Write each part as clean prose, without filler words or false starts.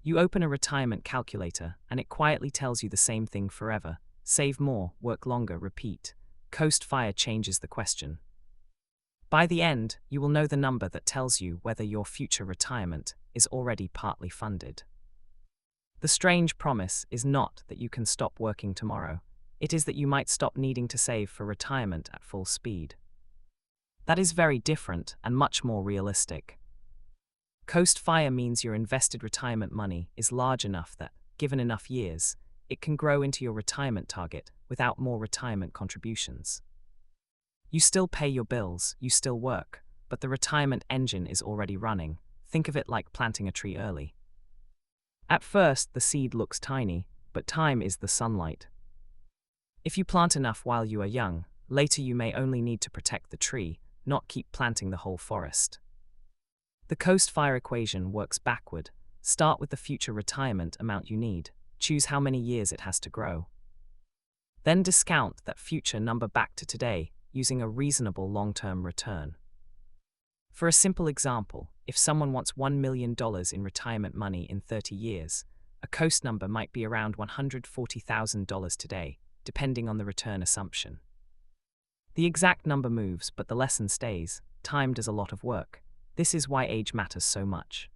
You open a retirement calculator, and it quietly tells you the same thing forever. Save more, work longer, repeat. Coast Fire changes the question. By the end, you will know the number that tells you whether your future retirement is already partly funded. The strange promise is not that you can stop working tomorrow. It is that you might stop needing to save for retirement at full speed. That is very different and much more realistic. Coast Fire means your invested retirement money is large enough that, given enough years, it can grow into your retirement target without more retirement contributions. You still pay your bills, you still work, but the retirement engine is already running. Think of it like planting a tree early. At first, the seed looks tiny, but time is the sunlight. If you plant enough while you are young, later you may only need to protect the tree, not keep planting the whole forest. The Coast Fire equation works backward. Start with the future retirement amount you need. Choose how many years it has to grow. Then discount that future number back to today, using a reasonable long-term return. For a simple example, if someone wants $1 million in retirement money in 30 years, a Coast number might be around $140,000 today, depending on the return assumption. The exact number moves, but the lesson stays. Time does a lot of work. This is why age matters so much.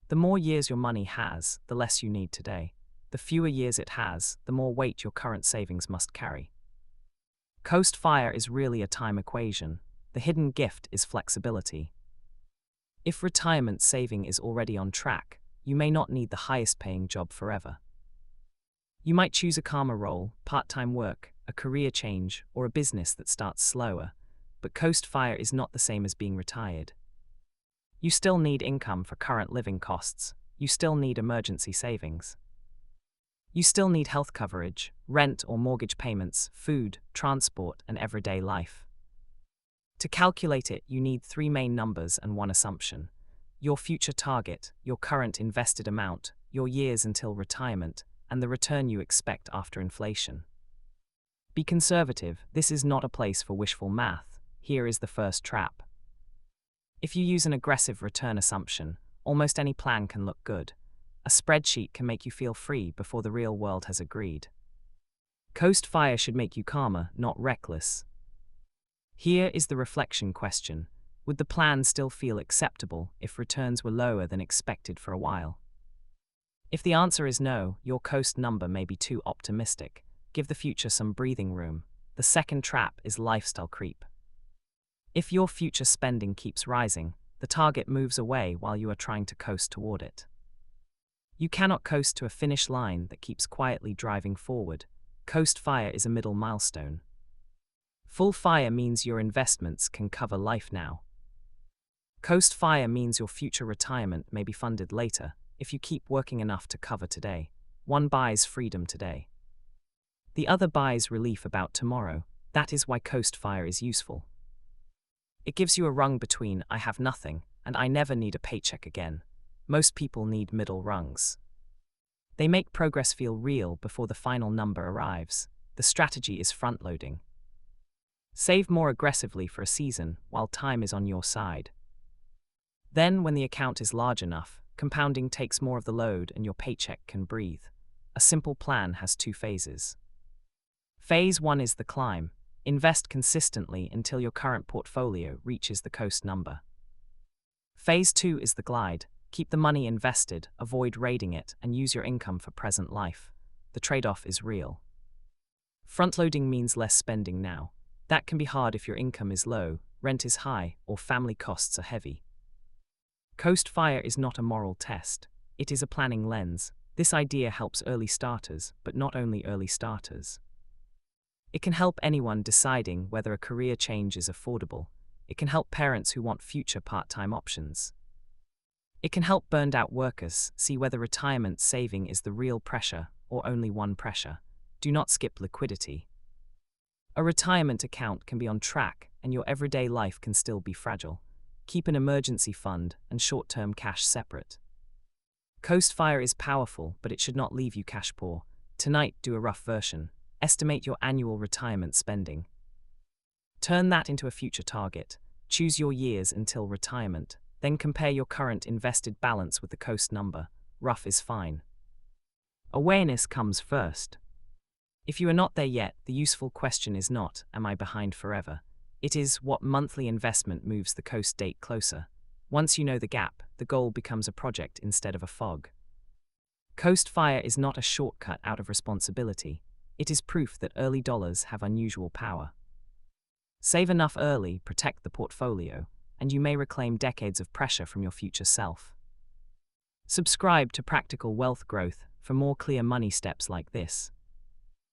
The more years your money has, the less you need today. The fewer years it has, the more weight your current savings must carry. Coast Fire is really a time equation. The hidden gift is flexibility. If retirement saving is already on track, you may not need the highest paying job forever. You might choose a calmer role, part-time work, a career change, or a business that starts slower, but Coast Fire is not the same as being retired. You still need income for current living costs. You still need emergency savings. You still need health coverage, rent or mortgage payments, food, transport, and everyday life. To calculate it, you need 3 main numbers and one assumption: your future target, your current invested amount, your years until retirement, and the return you expect after inflation. Be conservative. This is not a place for wishful math. Here is the first trap. If you use an aggressive return assumption, almost any plan can look good. A spreadsheet can make you feel free before the real world has agreed. Coast Fire should make you calmer, not reckless. Here is the reflection question. Would the plan still feel acceptable if returns were lower than expected for a while? If the answer is no, your Coast number may be too optimistic. Give the future some breathing room. The second trap is lifestyle creep. If your future spending keeps rising, the target moves away while you are trying to coast toward it. You cannot coast to a finish line that keeps quietly driving forward. Coast Fire is a middle milestone. Full Fire means your investments can cover life now. Coast Fire means your future retirement may be funded later if you keep working enough to cover today. One buys freedom today. The other buys relief about tomorrow. That is why Coast Fire is useful. It gives you a rung between I have nothing and I never need a paycheck again. Most people need middle rungs. They make progress feel real before the final number arrives. The strategy is front-loading. Save more aggressively for a season while time is on your side. Then, when the account is large enough, compounding takes more of the load and your paycheck can breathe. A simple plan has 2 phases. Phase 1 is the climb. Invest consistently until your current portfolio reaches the Coast number. Phase 2 is the glide. Keep the money invested, avoid raiding it, and use your income for present life. The trade-off is real. Front-loading means less spending now. That can be hard if your income is low, rent is high, or family costs are heavy. Coast Fire is not a moral test. It is a planning lens. This idea helps early starters, but not only early starters. It can help anyone deciding whether a career change is affordable. It can help parents who want future part-time options. It can help burned-out workers see whether retirement saving is the real pressure or only one pressure. Do not skip liquidity. A retirement account can be on track and your everyday life can still be fragile. Keep an emergency fund and short-term cash separate. Coast Fire is powerful, but it should not leave you cash poor. Tonight, do a rough version. Estimate your annual retirement spending. Turn that into a future target. Choose your years until retirement. Then compare your current invested balance with the Coast number. rough is fine. Awareness comes first. If you are not there yet, the useful question is not, am I behind forever? It is, what monthly investment moves the coast date closer? Once you know the gap, the goal becomes a project instead of a fog. Coast Fire is not a shortcut out of responsibility. It is proof that early dollars have unusual power. Save enough early, protect the portfolio, and you may reclaim decades of pressure from your future self. Subscribe to Practical Wealth Growth for more clear money steps like this.